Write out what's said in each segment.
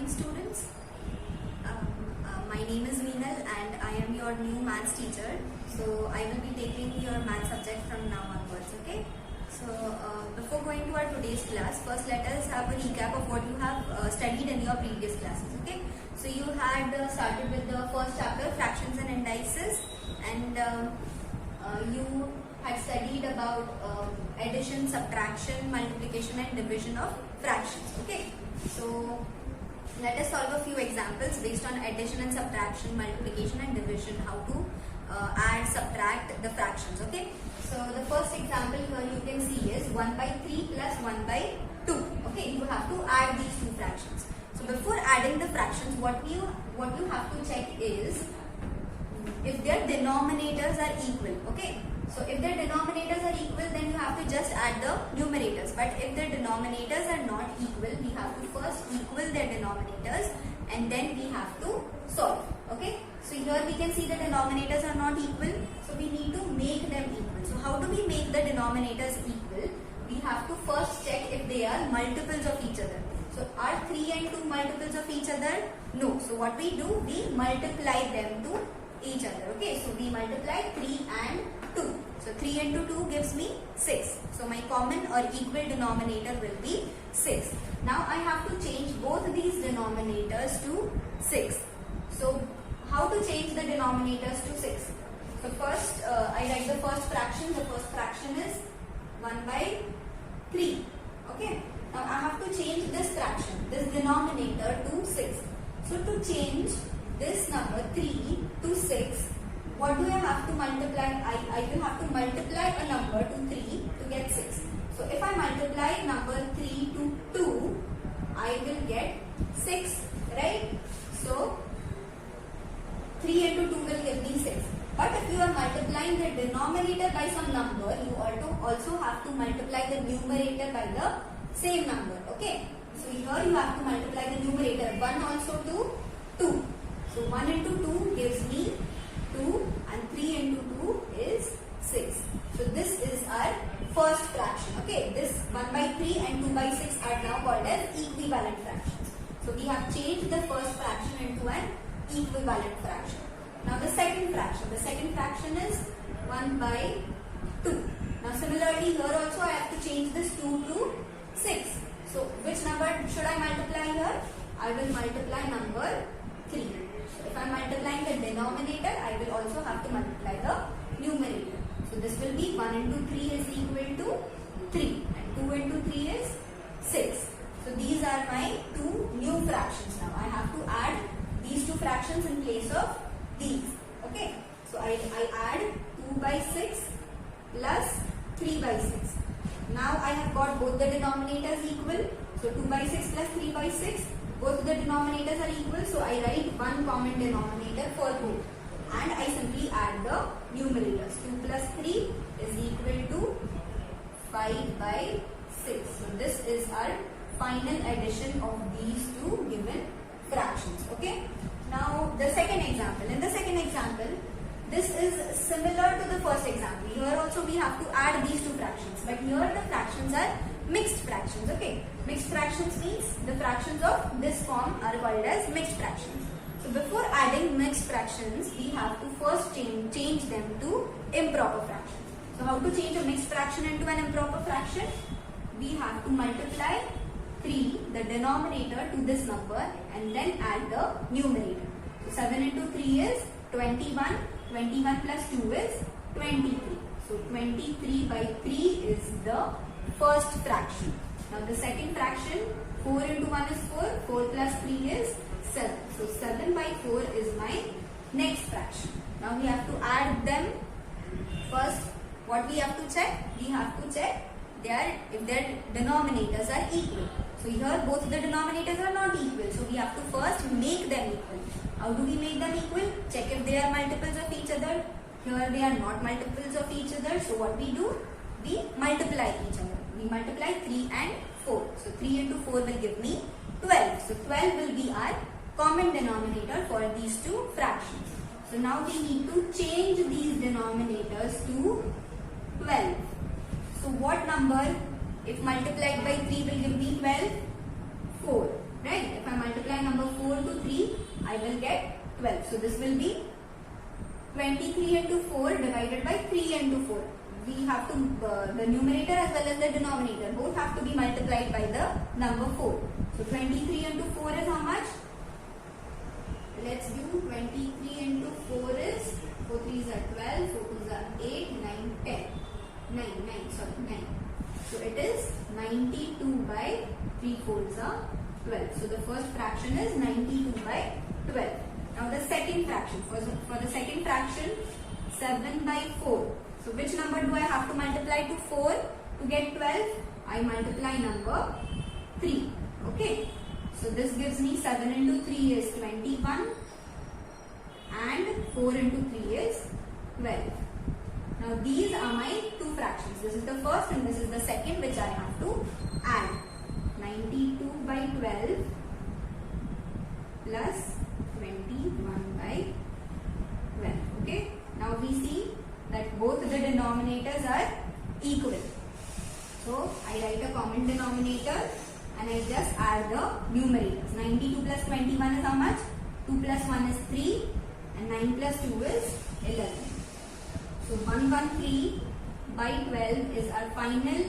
morning, students. My name is Meenal and I am your new maths teacher. So I will be taking your maths subject from now onwards, okay? So before going to our today's class, first let us have a recap of what you have studied in your previous classes, okay? So you had started with the first chapter, fractions and indices, and you had studied about addition, subtraction, multiplication and division of fractions, okay? So let us solve a few examples based on addition and subtraction, multiplication and division, how to add, subtract the fractions, okay? So the first example here you can see is 1 by 3 plus 1 by 2, okay? You have to add these two fractions. So before adding the fractions, what you have to check is if their denominators are equal, okay? So if their denominators are equal, then you have to just add the numerators. But if their denominators are not equal, we have to first equal their denominators and then we have to solve, okay? So here we can see the denominators are not equal, so we need to make them equal. So how do we make the denominators equal? We have to first check if they are multiples of each other. So are 3 and 2 multiples of each other? No. So what we do, we multiply them to each other, okay? So we multiply 3 and 2. So 3 into 2 gives me 6. So my common or equal denominator will be 6. Now I have to change both these denominators to 6. So how to change the denominators to 6? So first I write the first fraction. The first fraction is 1 by 3. Okay. Now I have to change this fraction, this denominator to 6. So to change this number 3 to 6, what do I have to multiply? I will have to multiply a number to 3 to get 6. So if I multiply number 3 to 2, I will get 6, right? So 3 into 2 will give me 6. But if you are multiplying the denominator by some number, you also have to multiply the numerator by the same number, okay? So here you have to multiply the numerator 1 also to 2. So 1 into 2 gives me 2 and 3 into 2 is 6. So this is our first fraction, okay? This 1 by 3 and 2 by 6 are now called as equivalent fractions. So we have changed the first fraction into an equivalent fraction. Now the second fraction is 1 by 2. Now similarly here also I have to change this 2 to 6. So which number should I multiply here? I will multiply number 3. So if I am multiplying the denominator, I will also have to multiply the numerator. So this will be 1 into 3 is equal to 3 and 2 into 3 is 6. So these are my two new fractions now. I have to add these two fractions in place of these. Okay. So I add 2 by 6 plus 3 by 6. Now I have got both the denominators equal. So 2 by 6 plus 3 by 6. Both the denominators are equal, so I write one common denominator for both. And I simply add the numerators. 2 plus 3 is equal to 5 by 6. So this is our final addition of these two given fractions. Okay. Now the second example. In the second example, this is similar to the first example. Here also we have to add these two fractions. But here the fractions are mixed fractions, okay? Mixed fractions means the fractions of this form are called as mixed fractions. So before adding mixed fractions, we have to first change them to improper fractions. So how to change a mixed fraction into an improper fraction? We have to multiply 3, the denominator, to this number and then add the numerator. So 7 into 3 is 21. 21 plus 2 is 23. So 23 by 3 is the first fraction. Now the second fraction, 4 into 1 is 4, 4 plus 3 is 7. So 7 by 4 is my next fraction. Now we have to add them. First, what we have to check? We have to check if their denominators are equal. So here both the denominators are not equal. So we have to first make them equal. How do we make them equal? Check if they are multiples of each other. Here they are not multiples of each other. So what we do? We multiply each other. We multiply 3 and 4. So 3 into 4 will give me 12. So 12 will be our common denominator for these two fractions. So now we need to change these denominators to 12. So what number, if multiplied by 3, will give me 12? 4. Right? If I multiply number I will get 12. So this will be 23 into 4 divided by 3 into 4. We have to, the numerator as well as the denominator both have to be multiplied by the number 4. So 23 into 4 is how much? Let's do 23 into 4 is 4 3s are 12, 4 2s are 8, 9, 10. 9. So it is 92 by 3 4s are 12. So the first fraction is 92 by 12. Now the second fraction, for the second fraction, 7 by 4. So which number do I have to multiply to 4 to get 12? I multiply number 3. Okay. So this gives me 7 into 3 is 21 and 4 into 3 is 12. Now these are my two fractions. This is the first and this is the second which I have to add. 92 by 12 plus 21 by 12. Okay. Now we see that both the denominators are equal. So I write a common denominator and I just add the numerators. 92 plus 21 is how much? 2 plus 1 is 3 and 9 plus 2 is 11. So 113 by 12 is our final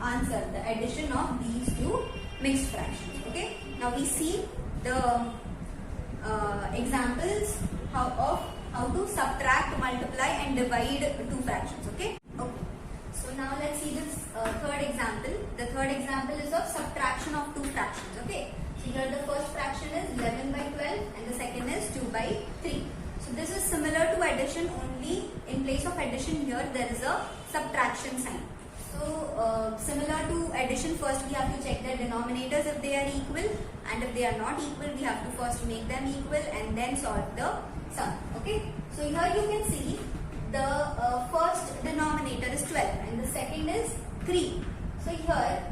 answer, the addition of these two mixed fractions. Okay. Now we see the examples how to subtract, multiply and divide two fractions. Okay. So now let's see this third example. The third example is of subtraction of two fractions. Okay. So here the first fraction is 11 by 12 and the second is 2 by 3. So this is similar to addition, only in place of addition here there is a subtraction sign. So similar to addition, first we have to check their denominators if they are equal, and if they are not equal we have to first make them equal and then solve the sum. Okay. So here you can see the first denominator is 12 and the second is 3. So here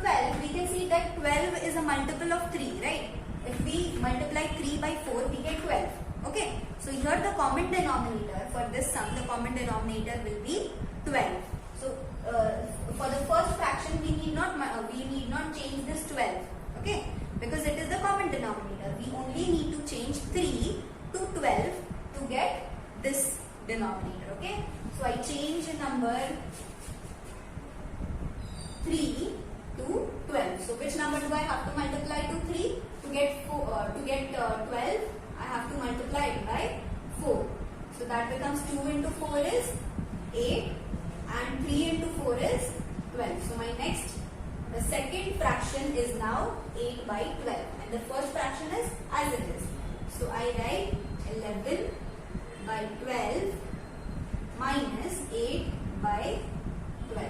12, we can see that 12 is a multiple of 3, right? If we multiply 3 by 4 we get 12. Okay. So here the common denominator for this sum, the common denominator will be 12. So for the first fraction we need not change this 12. Okay. Because it is the common denominator. We only need to change 3 to 12 to get this denominator. Okay. So I change number 3 to 12. So which number do I have to multiply to 3 to get 12? I have to multiply it by 4. So that becomes 2 into 4 is 8 and 3 into 4 is 12. So the second fraction is now 8 by 12 and the first fraction is as it is. So I write 11 by 12 minus 8 by 12.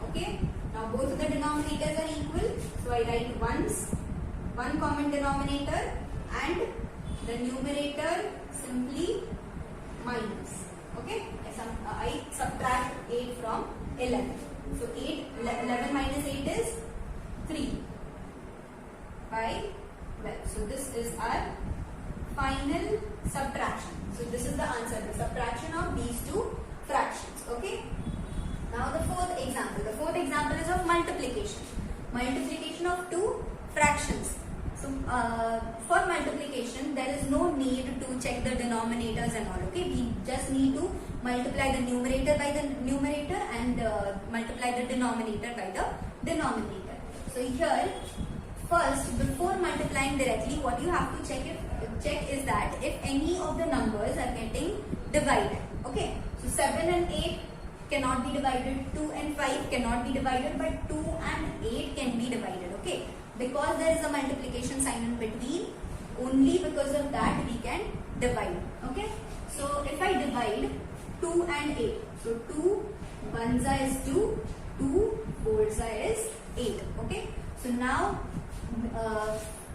Okay. Now both of the denominators are equal. So I write one common denominator and the numerator simply minus. Okay. I subtract 8 from 11. So 11 minus 8 is 3 by 12. So this is our final subtraction. So this is the answer, the subtraction of these two fractions. Okay. Now the fourth example. The fourth example is of multiplication. Multiplication of two fractions. So for multiplication there is no need to check the denominators and all. Okay. We just need to multiply the numerator by the numerator and multiply the denominator by the denominator. So here first, before multiplying directly, what you have to check is that if any of the numbers are getting divided. Okay. So 7 and 8 cannot be divided, 2 and 5 cannot be divided, but 2 and 8 can be divided. Okay. Because there is a multiplication sign in between, only because of that we can divide. Okay. So if I divide 2 and 8, so 2 1s is 2, 2 4s is 8. Okay. So now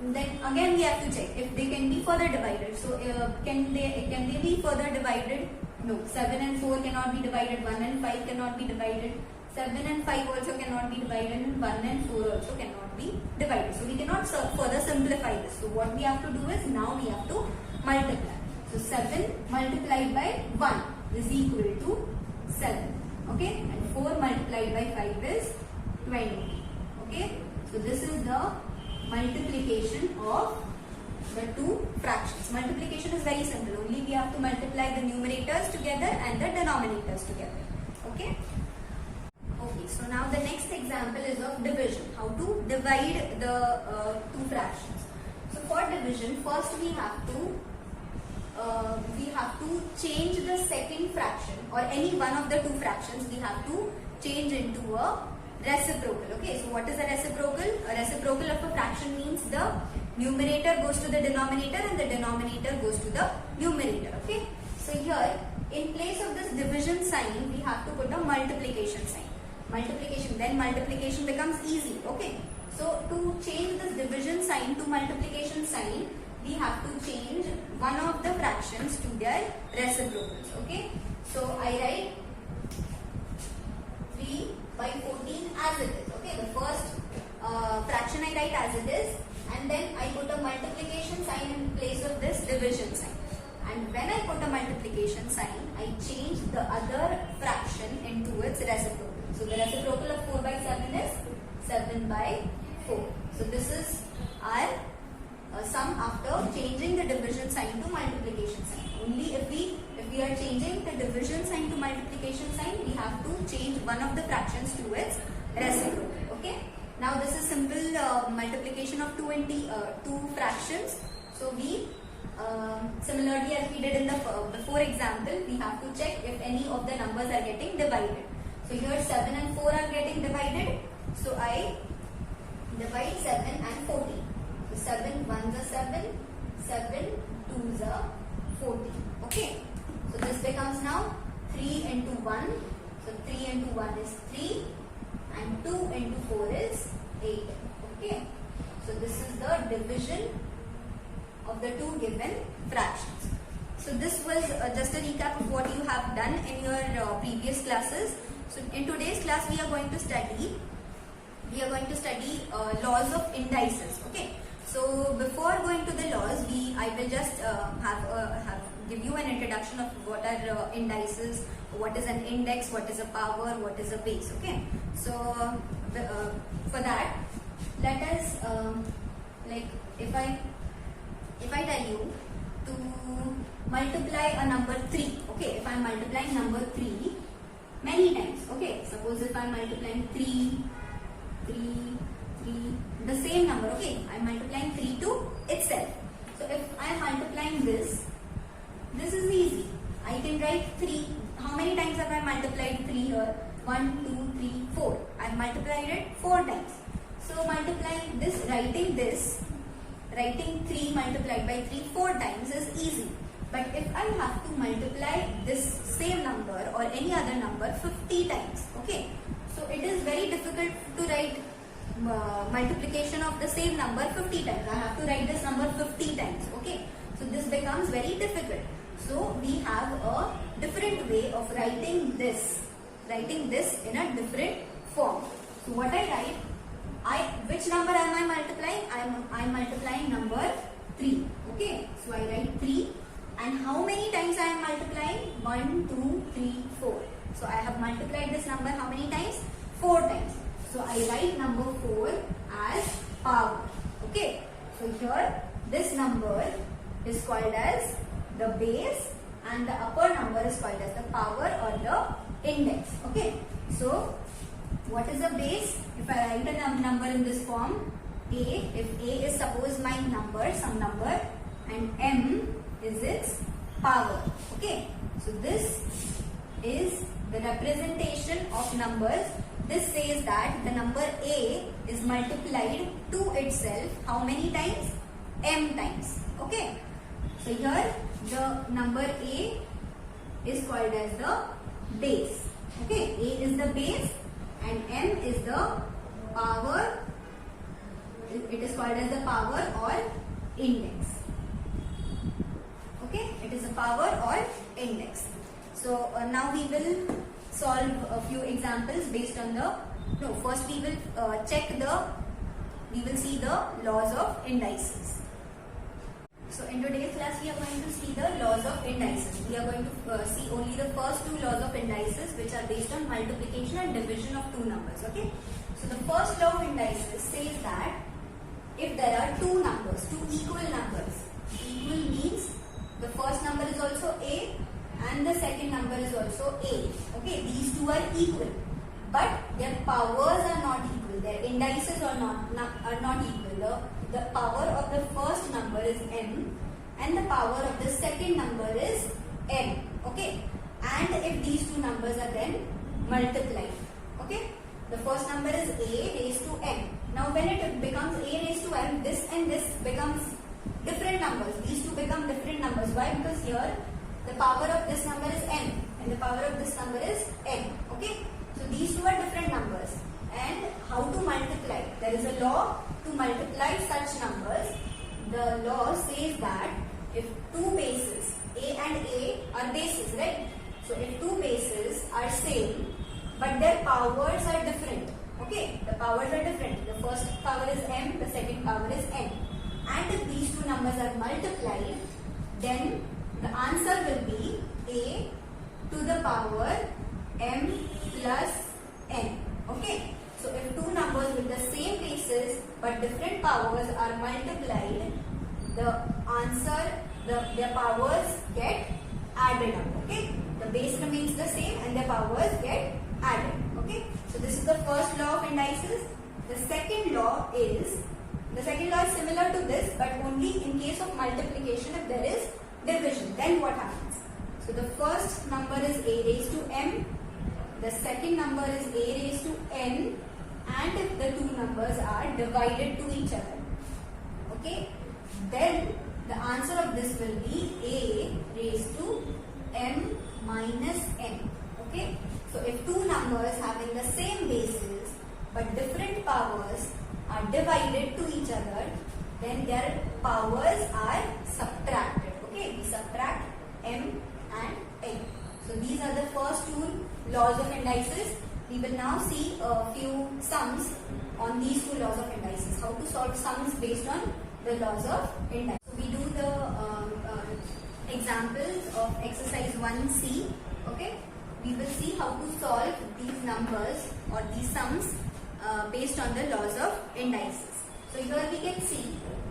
then again we have to check if they can be further divided. So can they be further divided? No. 7 and 4 cannot be divided, 1 and 5 cannot be divided, 7 and 5 also cannot be divided, and 1 and 4 also cannot be divided. So we cannot further simplify this. So what we have to do is now we have to multiply. So 7 multiplied by 1 is equal to 7. Okay. And 4 multiplied by 5 is 20. Okay. So this is the multiplication of the two fractions. Multiplication is very simple. Only we have to multiply the numerators together and the denominators together. Okay. Okay. So now the next example is of division. How to divide the two fractions. So for division, first we have to change the second fraction or any one of the two fractions. We have to change into a reciprocal. Okay, so what is a reciprocal? A reciprocal of a fraction means the numerator goes to the denominator and the denominator goes to the numerator. Okay, so here in place of this division sign we have to put a multiplication sign. Then multiplication becomes easy. Okay, so to change this division sign to multiplication sign, we have to change one of the fractions to their reciprocals. Okay, so I write 3 by 14 as it is. Okay, the first fraction I write as it is, and then I put a multiplication sign in place of this division sign. And when I put a multiplication sign, I change the other fraction into its reciprocal. So the reciprocal of 4 by 7 is 7 by 4. So this is our sum after changing the division sign to multiplication sign. Only if we are changing the division sign to multiplication sign, we have to change one of the fractions to its reciprocal. Okay. Now this is simple multiplication of two fractions. So we similarly as we did in the before example, we have to check if any of the numbers are getting divided. So here 7 and 4 are getting divided. So I divide 7 and 14. So 7 1s are 7, 7 2s are 14. Okay. So this becomes now 3 into 1. So 3 into 1 is 3 and 2 into 4 is 8. Okay. So this is the division of the two given fractions. So this was just a recap of what you have done in your previous classes. So in today's class we are going to study laws of indices. Okay. So before going to the laws, I will just give you an introduction of what are indices, what is an index, what is a power, what is a base. Okay. So for that, let us if I tell you to multiply a number 3. Okay. If I am multiplying number 3 many times. Okay. Suppose if I am multiplying 3, the same number. Okay. I am multiplying 3 to itself. So if I am multiplying this is easy. I can write 3. How many times have I multiplied 3 here? 1, 2, 3, 4. I have multiplied it 4 times. So multiplying this, writing 3 multiplied by 3 4 times is easy. But if I have to multiply this same number or any other number 50 times, okay, so it is very difficult to write multiplication of the same number 50 times. I have to write this number 50 times, okay. So this becomes very difficult. So we have a different way of writing this in a different form. So what I write, which number am I multiplying? I am multiplying number 3, okay. So I write 3. And how many times I am multiplying? 1, 2, 3, 4. So I have multiplied this number how many times? 4 times. So I write number 4 as power. Okay. So here this number is called as the base and the upper number is called as the power or the index. Okay. So what is a base? If I write a number in this form, A, if A is suppose my number, some number, and M is its power. Okay. So this is the representation of numbers. This says that the number A is multiplied to itself how many times? M times. Okay. So here the number A is called as the base. Okay. A is the base and M is the power. It is called as the power or index. Okay. It is a power or index. So now we will solve a few examples based on first we will see the laws of indices. So in today's class we are going to see the laws of indices. We are going to see only the first two laws of indices, which are based on multiplication and division of two numbers. Okay. So the first law of indices says that if there are two equal numbers, and the second number is also A. Okay, these two are equal, but their powers are not equal. Their indices are not equal. The power of the first number is m, and the power of the second number is n. Okay, and if these two numbers are then multiplied, okay, the first number is A raised to n. Now when it becomes A raised to n, this and this becomes different numbers. These two become different numbers. Why? Because here the power of this number is m and the power of this number is n. Okay, so these two are different numbers. And how to multiply? There is a law to multiply such numbers. The law says that if two bases, A and A are bases, right? So if two bases are same but their powers are different, okay, the powers are different. The first power is m, the second power is n. And if these two numbers are multiplied, then the answer will be A to the power m plus n. Okay, so if two numbers with the same bases but different powers are multiplied, the answer, their powers get added up. Okay, the base remains the same and their powers get added. Okay, so this is the first law of indices. The second law is similar to this, but only in case of multiplication. If there is division, then what happens? So the first number is A raised to m, the second number is A raised to n, and if the two numbers are divided to each other, okay, then the answer of this will be A raised to m minus n. Okay, so if two numbers having the same bases but different powers are divided to each other, then their powers are subtracted. Okay, we subtract m and n. So these are the first two laws of indices. We will now see a few sums on these two laws of indices. How to solve sums based on the laws of indices. So we do the examples of exercise 1C. Okay, we will see how to solve these numbers or these sums based on the laws of indices. So here we can see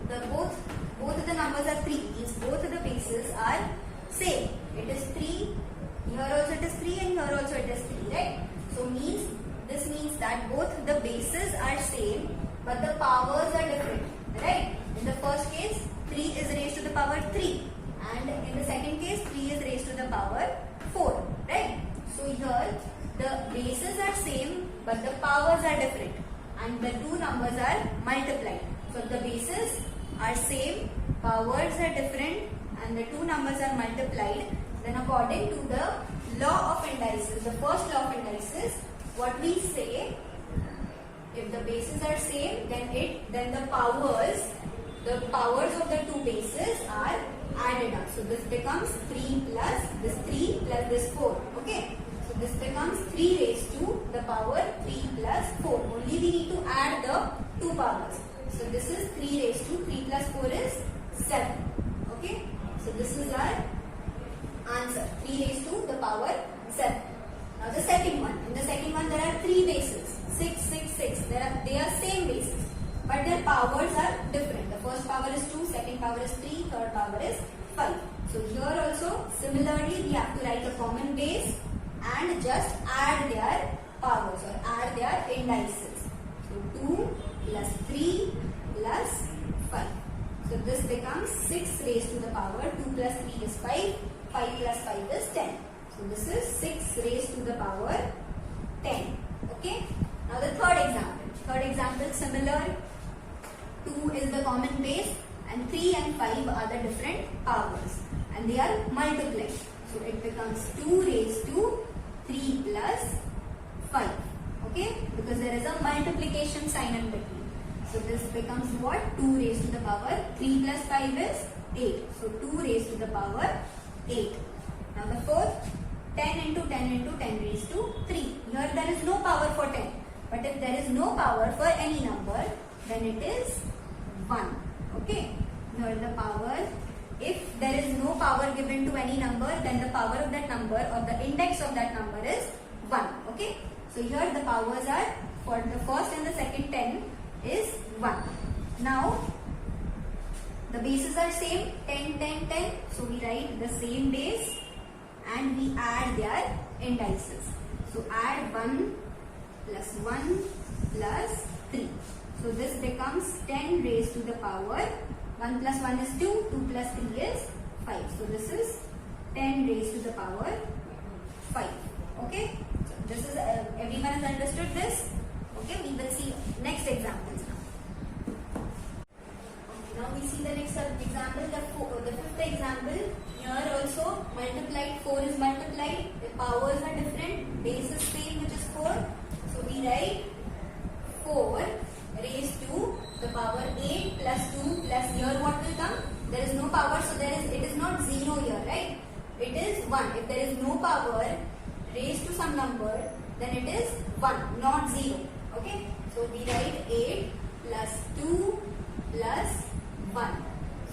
the both of the numbers are 3. Means both of the bases are same. It is 3. Here also it is 3 and here also it is 3. Right? So this means that both the bases are same but the powers are different. Right? In the first case 3 is raised to the power 3, and in the second case 3 is raised to the power 4. Right? So here the bases are same but the powers are different and the two numbers are multiplied. So if the bases are same, powers are different and the two numbers are multiplied, then according to the law of indices, the first law of indices, what we say, if the bases are same, then the powers of the two bases are added up. So this becomes 3 plus this 4. Okay. So this becomes 3 raised to the power 3 plus 4. Only we need to add the two powers. So this is 3 raised to 3 plus 4 is 7. Okay. So this is our answer. 3 raised to the power 7. Now the second one. In the second one there are 3 bases. 6, 6, 6. They are same bases, but their powers are different. The first power is 2, second power is 3, third power is 5. So here also similarly we have to write a common base and just add their powers or add their indices. So 2 plus 3 plus 5. So this becomes 6 raised to the power 2 plus 3 is 5, 5 plus 5 is 10. So this is 6 raised to the power 10. Okay. Now the third example. Third example similar. 2 is the common base and 3 and 5 are the different powers and they are multiplied. So it becomes 2 raised to 3 plus 5. Okay, because there is a multiplication sign in between. So this becomes what? 2 raised to the power 3 plus 5 is 8. So 2 raised to the power 8. Now the fourth, 10 into 10 into 10 raised to 3. Here there is no power for 10. But if there is no power for any number, then it is 1. Okay. Here the power, if there is no power given to any number, then the power of that number or the index of that number is 1. Okay. So here the powers are, for the first and the second 10 is 1. Now the bases are same, 10, 10, 10. So we write the same base and we add their indices. So add 1 plus 1 plus 3. So this becomes 10 raised to the power 1 plus 1 is 2, 2 plus 3 is 5. So this is 10 raised to the power 5. Okay. So this is everyone has understood this. Okay. We will see next examples now. Okay, now we see the next example. The fifth example. Here also multiplied. 4 is multiplied. The powers are different. Base is same, which is 4. So we write 4 raised to the power 8 plus 2 plus here what will come? There is no power, so it is not 0 here, right? It is 1. If there is no power raised to some number, then it is 1, not 0. Okay? So we write 8 plus 2 plus 1.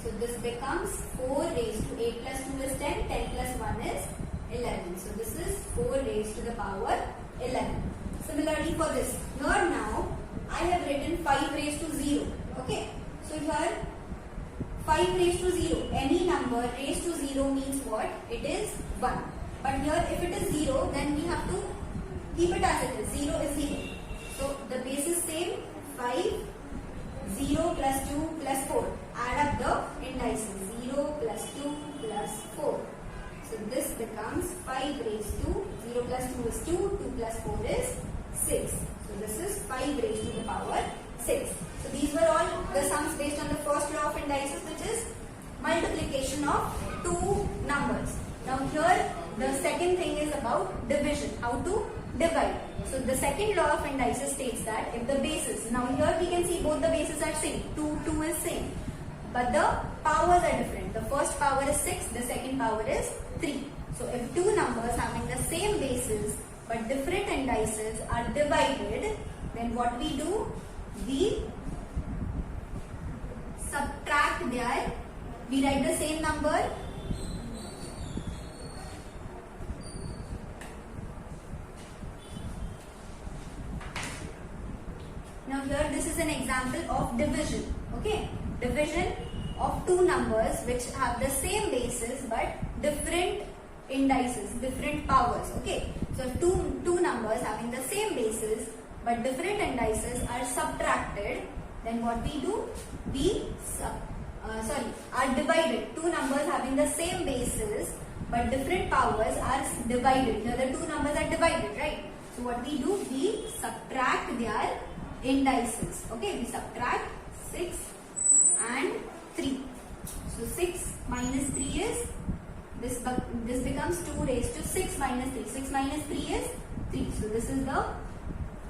So this becomes 4 raised to 8 plus 2 is 10, 10 plus 1 is 11. So this is 4 raised to the power 11. Similarly for this, here now I have written 5 raised to 0. Okay. So here 5 raised to 0. Any number raised to 0 means what? It is 1. But here if it is 0, then we have to keep it as it is. 0 is 0. So the base is same. 5, 0 plus 2 plus 4. Add up the indices. 0 plus 2 plus 4. So this becomes 5 raised to 0 plus 2 is 2. 2 plus 4 is 6. So this is 5 raised to the power 6. So these were all the sums based on the first law of indices, which is multiplication of two numbers. Now here the second thing is about division, how to divide. So the second law of indices states that if the bases, now here we can see both the bases are same, 2, 2 is same, but the powers are different. The first power is 6, the second power is 3. So if two numbers having the same bases but different indices are divided, then what we do? We subtract their, we write the same number now here this is an example of division. Okay, division of two numbers which have the same bases but different indices, different powers. Okay, so two numbers having the same bases but different indices are subtracted, then what we do? We are divided. Two numbers having the same bases but different powers are divided. Here the two numbers are divided, right? So what we do? We subtract their indices. Okay, we subtract 6 and 3. So 6 minus 3 is, this becomes 2 raised to 6 minus 3. 6 minus 3 is 3. So this is the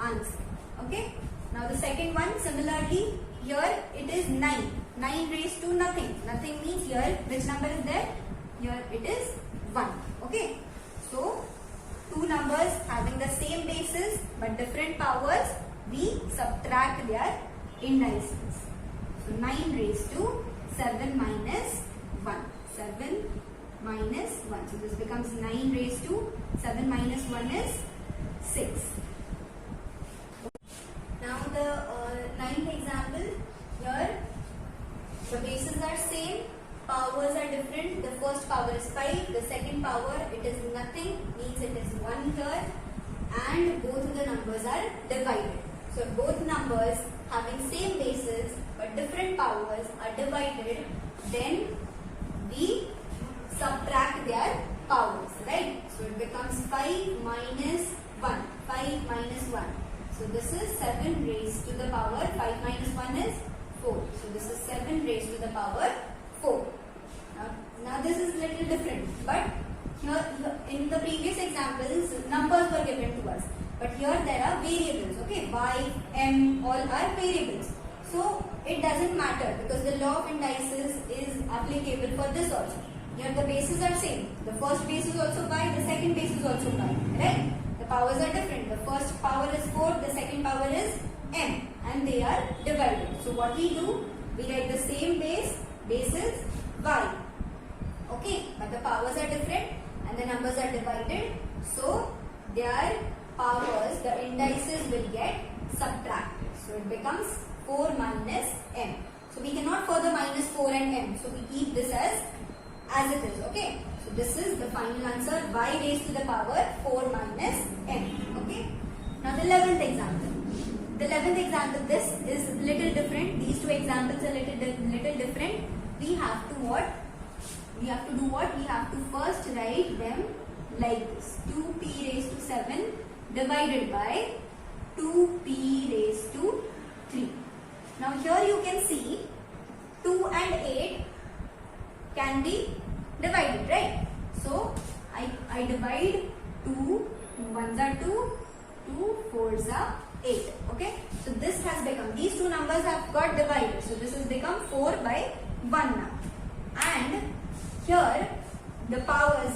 answer. Okay. Now the second one, similarly, here it is 9. 9 raised to nothing. Nothing means here which number is there? Here it is 1. Okay. So two numbers having the same bases but different powers, we subtract their indices. So 9 raised to 7 minus 1. 7 minus 1. So this becomes 9 raised to 7 minus 1 is 6. Now the ninth example, here the bases are same, powers are different. The first power is 5, the second power it is nothing, means it is 1 here, and both of the numbers are divided. So both numbers having same bases but different powers are divided, then we subtract their powers, right? So it becomes 5 minus 1. 5 minus 1. So this is 7 raised to the power, 5 minus 1 is 4. So this is 7 raised to the power 4. Now this is little different, but here in the previous examples numbers were given to us. But here there are variables, okay? Y, M, all are variables. So it doesn't matter because the law of indices is applicable for this also. Here the bases are same. The first base is also y, the second base is also y, right? The powers are different. The first power is 4, the second power is m, and they are divided. So what we do? We write the same base is y. Okay, but the powers are different and the numbers are divided. So their powers, the indices will get subtracted. So it becomes 4 minus m. So we cannot further minus 4 and m. So we keep this as as it is. Okay. So this is the final answer, y raised to the power 4 minus m. Okay. Now the 11th example. The 11th example, this is little different. These two examples are little different. We have to what? We have to do what? We have to first write them like this. 2p raised to 7 divided by 2p raised to 3. Now here you can see 2 and 8 can be divided, right? So I divide 2, 1s are 2, 2 4s are 8. Okay, so this has become, these two numbers have got divided, so this has become 4 by 1 now. And here the powers,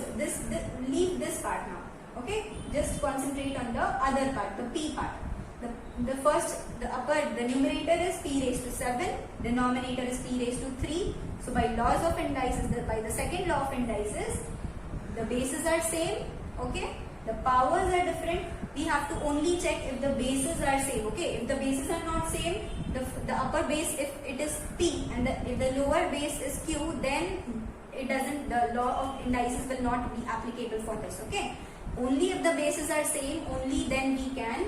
leave this part now. Okay, just concentrate on the other part, the p part. The numerator is p raised to 7, denominator is p raised to 3. So by laws of indices, by the second law of indices, the bases are same. Okay, the powers are different. We have to only check if the bases are same. Okay, if the bases are not same, the upper base, if it is p, and if the lower base is q, then it doesn't, the law of indices will not be applicable for this. Okay, only if the bases are same, only then we can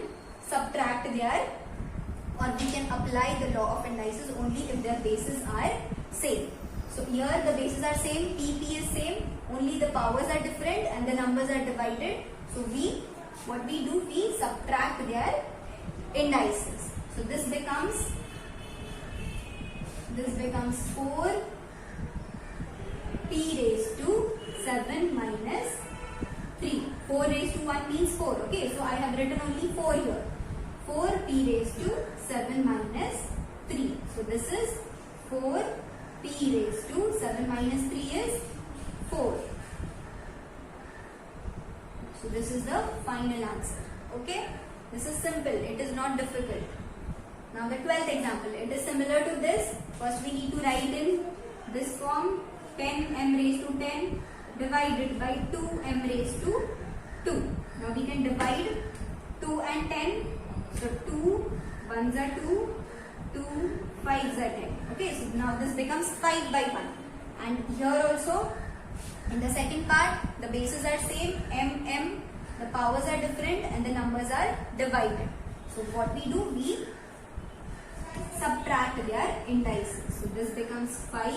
subtract their, or we can apply the law of indices only if their bases are same. So here the bases are same, p is same, only the powers are different and the numbers are divided. So what we do, we subtract their indices. So this becomes 4 p raised to 7 minus 3. 4 raised to 1 means 4. Okay, so I have written only 4 here. 4 p raised to 7 minus 3. So this is 4 p raised to 7 minus 3 is 4. So this is the final answer. Okay, this is simple, it is not difficult. Now the 12th example, it is similar to this. First we need to write in this form, 10m raised to 10 divided by 2m raised to 2. Now we can divide 2 and 10. So 2 1s are 2, 2 5s are 10. Okay, so now this becomes 5 by 1. And here also, in the second part, the bases are same, m, the powers are different and the numbers are divided. So what we do, we subtract their indices. So this becomes 5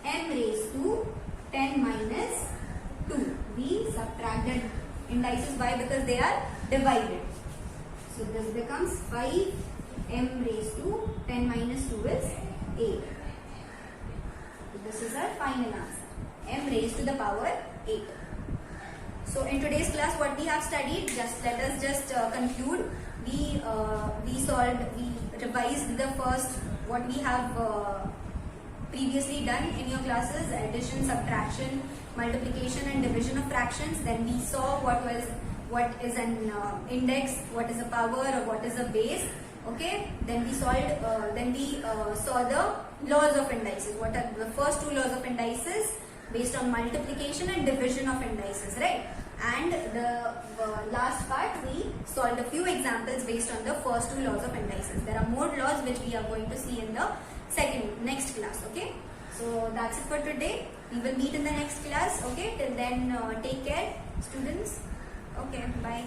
m raised to 10 minus 2. We subtract the indices. Why? Because they are divided. So this becomes 5 m raised to 10 minus 2 is 8. So this is our final answer. M raised to the power 8. So in today's class, what we have studied, let us conclude. We revised the first, what we have previously done in your classes: addition, subtraction, multiplication and division of fractions. Then we saw what is an index, what is a power, or what is a base. Okay, then we saw the laws of indices. What are the first two laws of indices? Based on multiplication and division of indices, right? And the last part, we solved a few examples based on the first two laws of indices. There are more laws which we are going to see in the next class. Okay, so that's it for today. We will meet in the next class. Okay, till then, take care, students. Okay, bye.